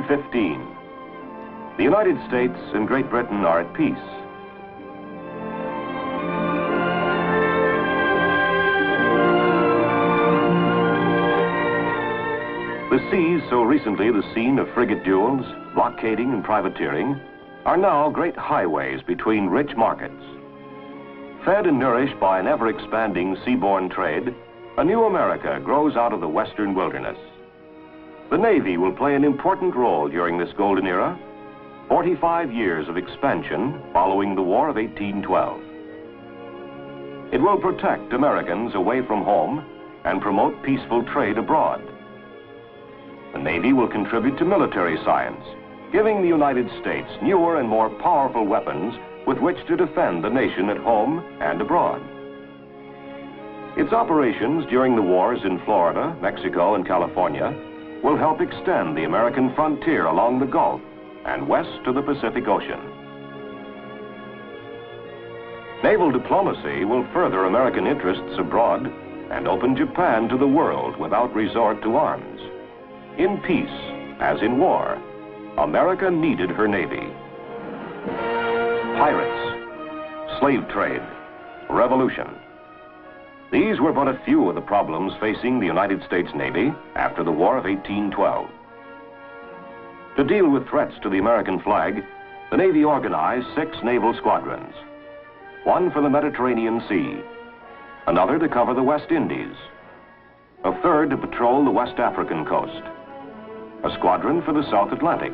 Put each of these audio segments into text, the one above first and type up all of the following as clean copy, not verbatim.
1815. The United States and Great Britain are at peace. The seas, so recently the scene of frigate duels, blockading and privateering, are now great highways between rich markets. Fed and nourished by an ever-expanding seaborne trade, a new America grows out of the western wilderness. The Navy will play an important role during this golden era, 45 years of expansion following the War of 1812. It will protect Americans away from home and promote peaceful trade abroad. The Navy will contribute to military science, giving the United States newer and more powerful weapons with which to defend the nation at home and abroad. Its operations during the wars in Florida, Mexico, and California will help extend the American frontier along the Gulf and west to the Pacific Ocean. Naval diplomacy will further American interests abroad and open Japan to the world without resort to arms. In peace, as in war, America needed her Navy. Pirates, slave trade, revolution. These were but a few of the problems facing the United States Navy after the War of 1812. To deal with threats to the American flag, the Navy organized 6 naval squadrons. One for the Mediterranean Sea, another to cover the West Indies, a third to patrol the West African coast, a squadron for the South Atlantic,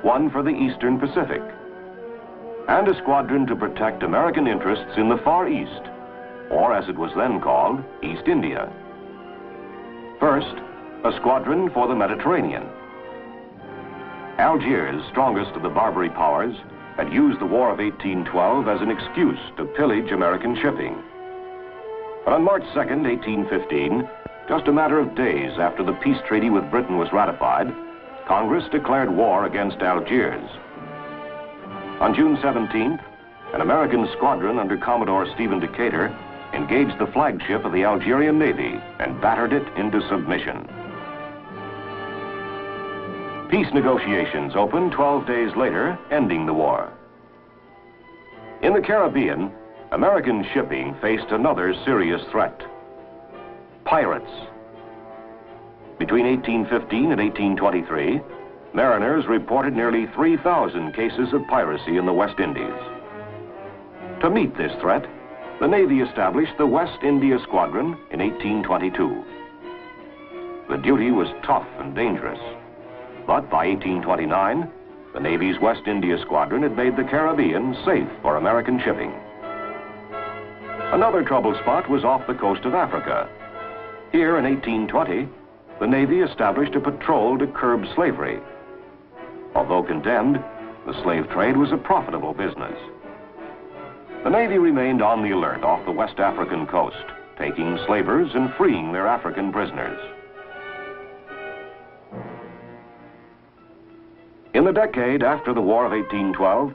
one for the Eastern Pacific, and a squadron to protect American interests in the Far East, or as it was then called, East India. First, a squadron for the Mediterranean. Algiers, strongest of the Barbary powers, had used the War of 1812 as an excuse to pillage American shipping. But on March 2nd, 1815, just a matter of days after the peace treaty with Britain was ratified, Congress declared war against Algiers. On June 17th, an American squadron under Commodore Stephen Decatur engaged the flagship of the Algerian Navy and battered it into submission. Peace negotiations opened 12 days later, ending the war. In the Caribbean, American shipping faced another serious threat: pirates. Between 1815 and 1823, mariners reported nearly 3,000 cases of piracy in the West Indies. To meet this threat, the Navy established the West India Squadron in 1822. The duty was tough and dangerous, but by 1829, the Navy's West India Squadron had made the Caribbean safe for American shipping. Another trouble spot was off the coast of Africa. Here in 1820, the Navy established a patrol to curb slavery. Although condemned, the slave trade was a profitable business. The Navy remained on the alert off the West African coast, taking slavers and freeing their African prisoners. In the decade after the War of 1812,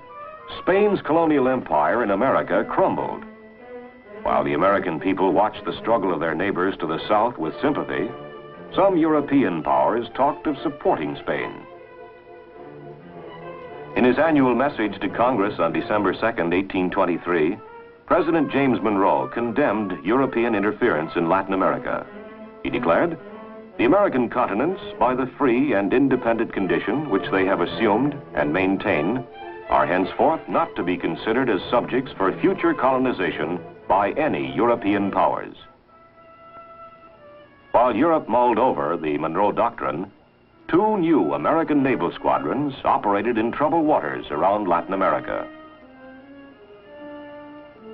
Spain's colonial empire in America crumbled. While the American people watched the struggle of their neighbors to the south with sympathy, some European powers talked of supporting Spain. In his annual message to Congress on December 2nd, 1823, President James Monroe condemned European interference in Latin America. He declared, "The American continents, by the free and independent condition which they have assumed and maintain, are henceforth not to be considered as subjects for future colonization by any European powers." While Europe mulled over the Monroe Doctrine, 2 new American naval squadrons operated in troubled waters around Latin America.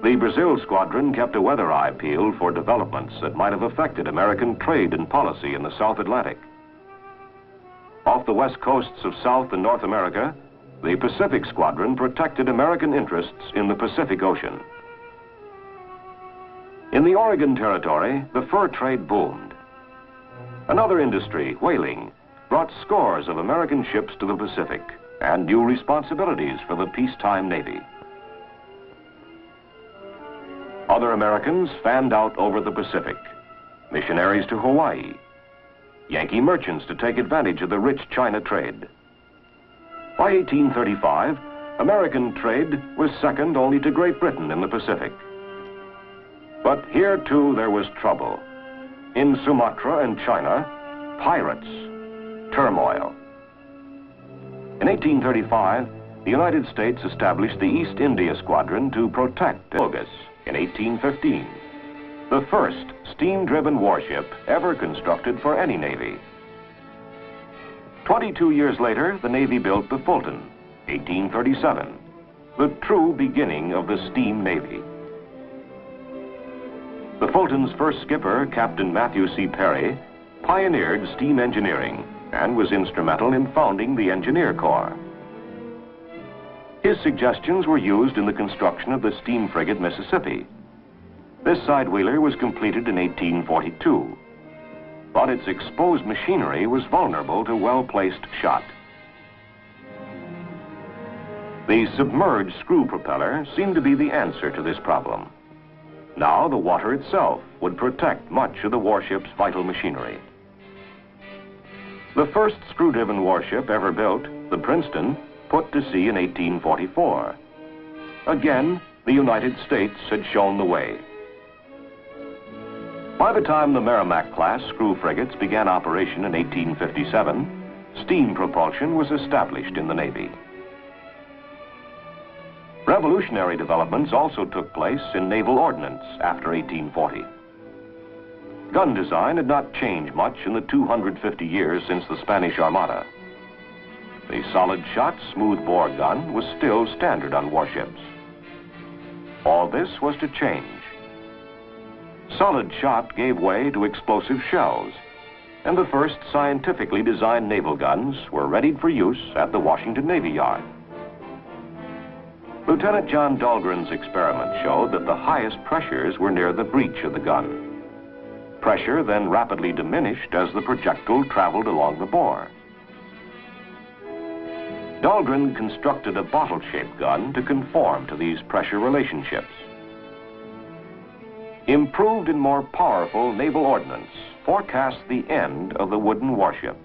The Brazil squadron kept a weather eye peeled for developments that might have affected American trade and policy in the South Atlantic. Off the west coasts of South and North America, the Pacific squadron protected American interests in the Pacific Ocean. In the Oregon Territory, the fur trade boomed. Another industry, whaling, brought scores of American ships to the Pacific and new responsibilities for the peacetime Navy. Other Americans fanned out over the Pacific, missionaries to Hawaii, Yankee merchants to take advantage of the rich China trade. By 1835, American trade was second only to Great Britain in the Pacific. But here, too, there was trouble. In Sumatra and China, pirates, turmoil. In 1835, the United States established the East India Squadron to protect Bogus in 1815, the first steam-driven warship ever constructed for any navy. 22 years later, the Navy built the Fulton, 1837, the true beginning of the steam navy. The Fulton's first skipper, Captain Matthew C. Perry, pioneered steam engineering and was instrumental in founding the Engineer Corps. His suggestions were used in the construction of the steam frigate Mississippi. This side-wheeler was completed in 1842, but its exposed machinery was vulnerable to well-placed shot. The submerged screw propeller seemed to be the answer to this problem. Now the water itself would protect much of the warship's vital machinery. The first screw-driven warship ever built, the Princeton, put to sea in 1844. Again, the United States had shown the way. By the time the Merrimack-class screw frigates began operation in 1857, steam propulsion was established in the Navy. Revolutionary developments also took place in naval ordnance after 1840. Gun design had not changed much in the 250 years since the Spanish Armada. The solid-shot, smooth-bore gun was still standard on warships. All this was to change. Solid shot gave way to explosive shells, and the first scientifically designed naval guns were readied for use at the Washington Navy Yard. Lieutenant John Dahlgren's experiment showed that the highest pressures were near the breech of the gun. Pressure then rapidly diminished as the projectile traveled along the bore. Dahlgren constructed a bottle-shaped gun to conform to these pressure relationships. Improved and more powerful naval ordnance forecast the end of the wooden warship.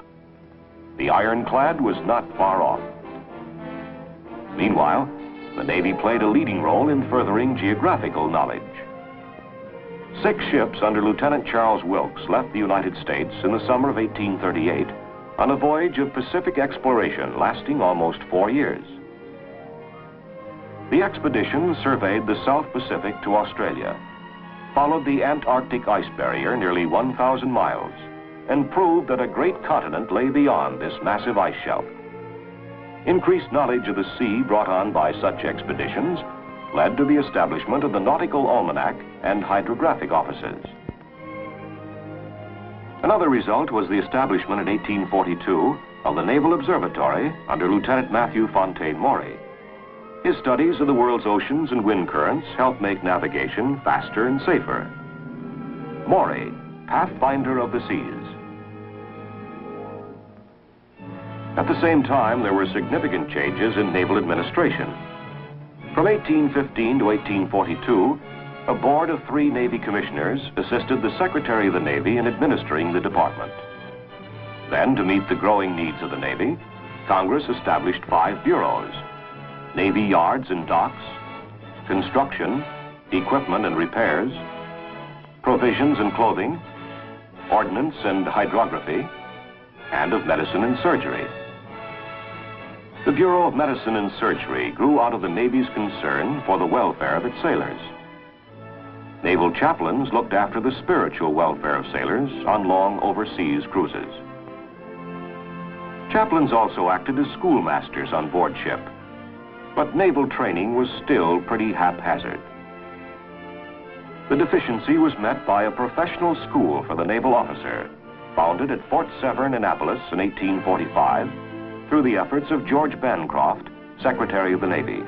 The ironclad was not far off. Meanwhile, the Navy played a leading role in furthering geographical knowledge. 6 ships under Lieutenant Charles Wilkes left the United States in the summer of 1838 on a voyage of Pacific exploration lasting almost 4 years. The expedition surveyed the South Pacific to Australia, followed the Antarctic ice barrier nearly 1,000 miles, and proved that a great continent lay beyond this massive ice shelf. Increased knowledge of the sea brought on by such expeditions led to the establishment of the Nautical Almanac and hydrographic offices. Another result was the establishment in 1842 of the Naval Observatory under Lieutenant Matthew Fontaine Maury. His studies of the world's oceans and wind currents helped make navigation faster and safer. Maury, pathfinder of the seas. At the same time, there were significant changes in naval administration. From 1815 to 1842, a board of 3 Navy commissioners assisted the Secretary of the Navy in administering the department. Then, to meet the growing needs of the Navy, Congress established 5 bureaus: Navy yards and docks, construction, equipment and repairs, provisions and clothing, ordnance and hydrography, and of medicine and surgery. The Bureau of Medicine and Surgery grew out of the Navy's concern for the welfare of its sailors. Naval chaplains looked after the spiritual welfare of sailors on long overseas cruises. Chaplains also acted as schoolmasters on board ship, but naval training was still pretty haphazard. The deficiency was met by a professional school for the naval officer, founded at Fort Severn, Annapolis in 1845, through the efforts of George Bancroft, Secretary of the Navy.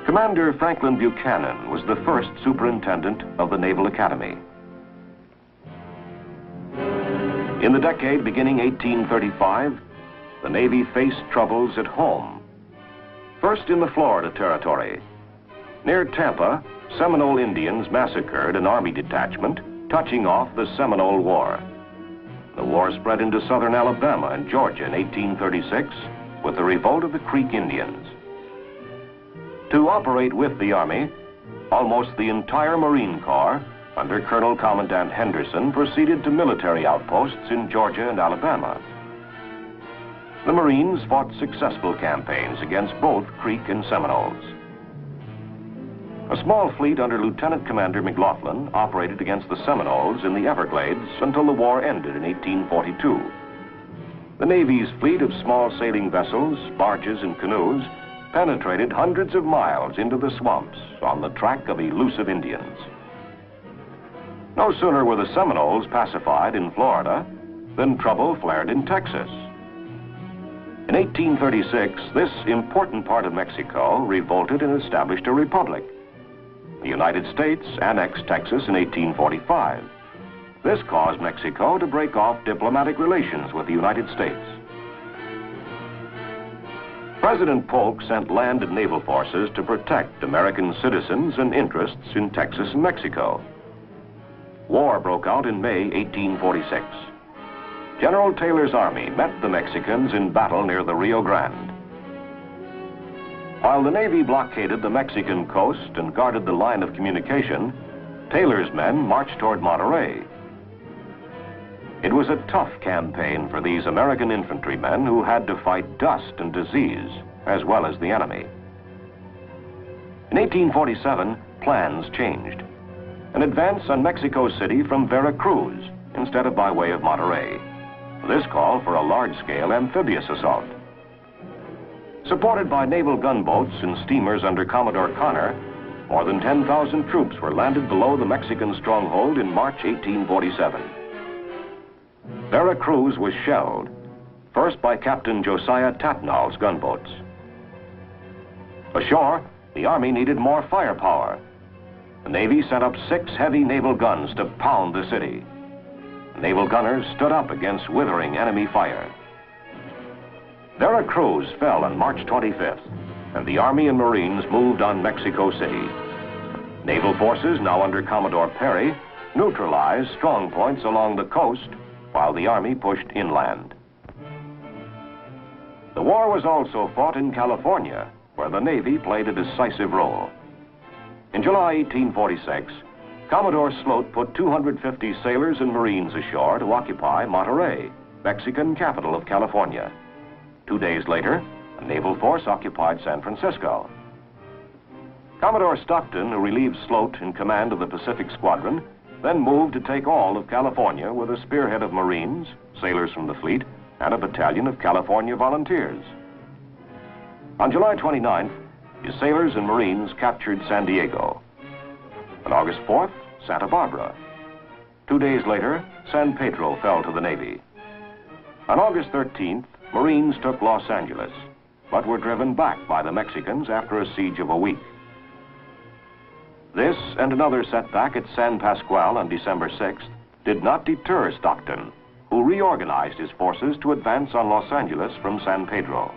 Commander Franklin Buchanan was the first superintendent of the Naval Academy. In the decade beginning 1835, the Navy faced troubles at home. First in the Florida Territory. Near Tampa, Seminole Indians massacred an Army detachment, touching off the Seminole War. The war spread into southern Alabama and Georgia in 1836 with the revolt of the Creek Indians. To operate with the Army, almost the entire Marine Corps, under Colonel Commandant Henderson, proceeded to military outposts in Georgia and Alabama. The Marines fought successful campaigns against both Creek and Seminoles. A small fleet under Lieutenant Commander McLaughlin operated against the Seminoles in the Everglades until the war ended in 1842. The Navy's fleet of small sailing vessels, barges, and canoes penetrated hundreds of miles into the swamps on the track of elusive Indians. No sooner were the Seminoles pacified in Florida than trouble flared in Texas. In 1836, this important part of Mexico revolted and established a republic. The United States annexed Texas in 1845. This caused Mexico to break off diplomatic relations with the United States. President Polk sent land and naval forces to protect American citizens and interests in Texas and Mexico. War broke out in May 1846. General Taylor's army met the Mexicans in battle near the Rio Grande. While the Navy blockaded the Mexican coast and guarded the line of communication, Taylor's men marched toward Monterey. It was a tough campaign for these American infantrymen who had to fight dust and disease, as well as the enemy. In 1847, plans changed. An advance on Mexico City from Veracruz instead of by way of Monterey. This called for a large-scale amphibious assault. Supported by naval gunboats and steamers under Commodore Connor, more than 10,000 troops were landed below the Mexican stronghold in March 1847. Veracruz was shelled, first by Captain Josiah Tatnall's gunboats. Ashore, the Army needed more firepower. The Navy sent up 6 heavy naval guns to pound the city. Naval gunners stood up against withering enemy fire. Veracruz fell on March 25th, and the Army and Marines moved on Mexico City. Naval forces, now under Commodore Perry, neutralized strong points along the coast while the Army pushed inland. The war was also fought in California, where the Navy played a decisive role. In July 1846, Commodore Sloat put 250 sailors and Marines ashore to occupy Monterey, Mexican capital of California. 2 days later, a naval force occupied San Francisco. Commodore Stockton, who relieved Sloat in command of the Pacific Squadron, then moved to take all of California with a spearhead of Marines, sailors from the fleet, and a battalion of California volunteers. On July 29th, his sailors and Marines captured San Diego. On August 4th, Santa Barbara. 2 days later, San Pedro fell to the Navy. On August 13th, Marines took Los Angeles, but were driven back by the Mexicans after a siege of a week. This and another setback at San Pascual on December 6th did not deter Stockton, who reorganized his forces to advance on Los Angeles from San Pedro.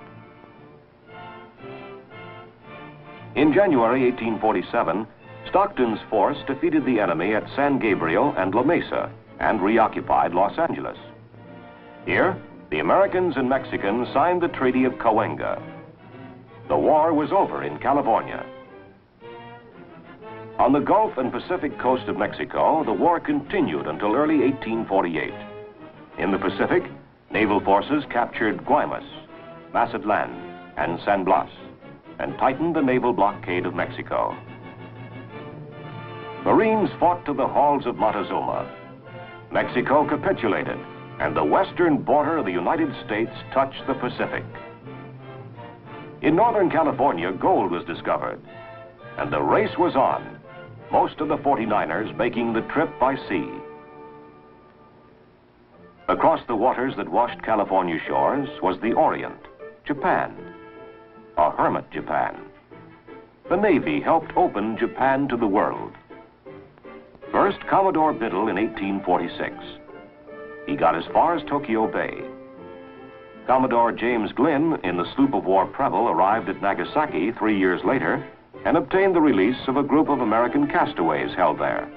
In January 1847, Stockton's force defeated the enemy at San Gabriel and La Mesa and reoccupied Los Angeles. Here, the Americans and Mexicans signed the Treaty of Cahuenga. The war was over in California. On the Gulf and Pacific coast of Mexico, the war continued until early 1848. In the Pacific, naval forces captured Guaymas, Mazatlan, and San Blas, and tightened the naval blockade of Mexico. Marines fought to the halls of Montezuma. Mexico capitulated, and the western border of the United States touched the Pacific. In Northern California, gold was discovered, and the race was on, most of the 49ers making the trip by sea. Across the waters that washed California shores was the Orient, Japan, a hermit Japan. The Navy helped open Japan to the world. First, Commodore Biddle in 1846. He got as far as Tokyo Bay. Commodore James Glynn in the sloop of war Preble arrived at Nagasaki 3 years later and obtained the release of a group of American castaways held there.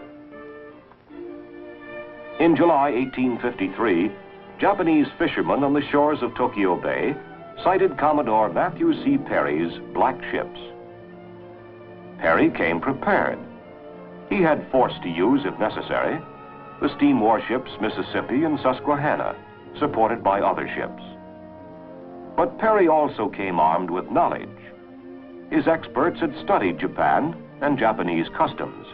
In July 1853, Japanese fishermen on the shores of Tokyo Bay sighted Commodore Matthew C. Perry's black ships. Perry came prepared. He had force to use, if necessary, the steam warships Mississippi and Susquehanna, supported by other ships. But Perry also came armed with knowledge. His experts had studied Japan and Japanese customs.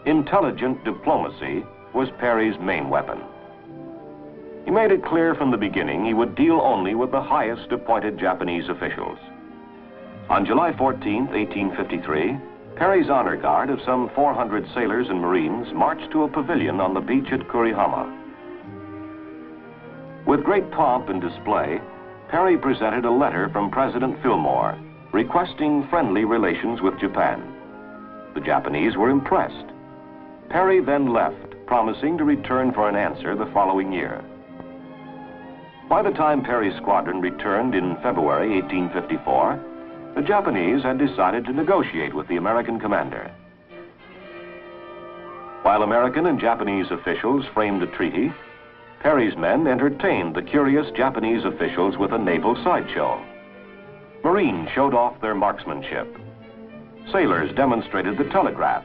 Intelligent diplomacy was Perry's main weapon. He made it clear from the beginning he would deal only with the highest appointed Japanese officials. On July 14, 1853, Perry's honor guard of some 400 sailors and Marines marched to a pavilion on the beach at Kurihama. With great pomp and display, Perry presented a letter from President Fillmore requesting friendly relations with Japan. The Japanese were impressed. Perry then left, promising to return for an answer the following year. By the time Perry's squadron returned in February 1854, the Japanese had decided to negotiate with the American commander. While American and Japanese officials framed a treaty, Perry's men entertained the curious Japanese officials with a naval sideshow. Marines showed off their marksmanship. Sailors demonstrated the telegraph.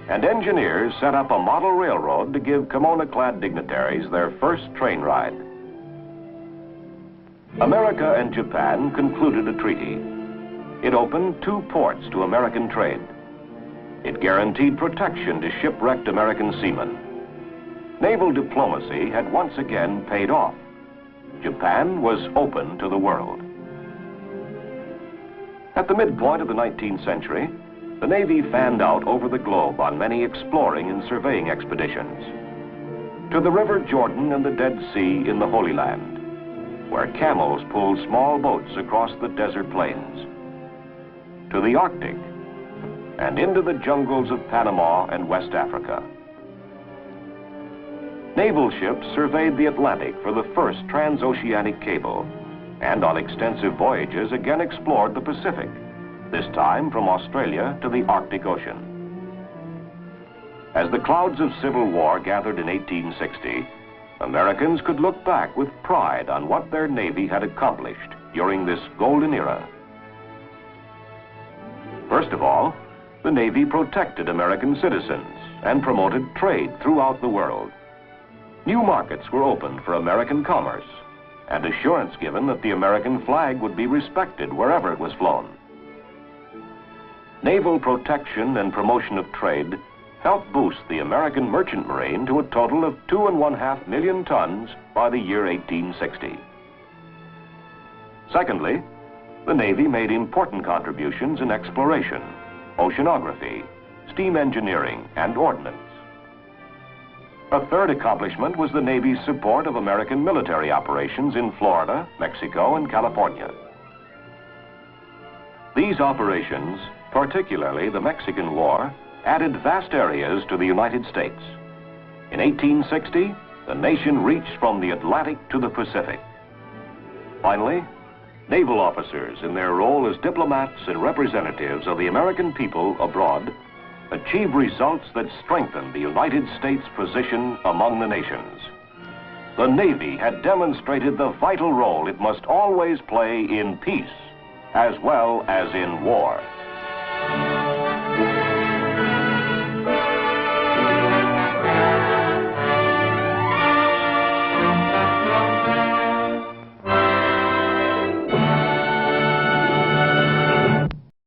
And engineers set up a model railroad to give kimono-clad dignitaries their first train ride. America and Japan concluded a treaty. It opened 2 ports to American trade. It guaranteed protection to shipwrecked American seamen. Naval diplomacy had once again paid off. Japan was open to the world. At the midpoint of the 19th century, the Navy fanned out over the globe on many exploring and surveying expeditions. To the River Jordan and the Dead Sea in the Holy Land, where camels pulled small boats across the desert plains. To the Arctic, and into the jungles of Panama and West Africa. Naval ships surveyed the Atlantic for the first transoceanic cable, and on extensive voyages again explored the Pacific, this time from Australia to the Arctic Ocean. As the clouds of civil war gathered in 1860, Americans could look back with pride on what their Navy had accomplished during this golden era. First of all, the Navy protected American citizens and promoted trade throughout the world. New markets were opened for American commerce, and assurance given that the American flag would be respected wherever it was flown. Naval protection and promotion of trade helped boost the American merchant marine to a total of 2.5 million tons by the year 1860. Secondly, the Navy made important contributions in exploration, oceanography, steam engineering, and ordnance. A third accomplishment was the Navy's support of American military operations in Florida, Mexico, and California. These operations, particularly the Mexican War, added vast areas to the United States. In 1860, the nation reached from the Atlantic to the Pacific. Finally, naval officers in their role as diplomats and representatives of the American people abroad achieved results that strengthened the United States' position among the nations. The Navy had demonstrated the vital role it must always play in peace as well as in war.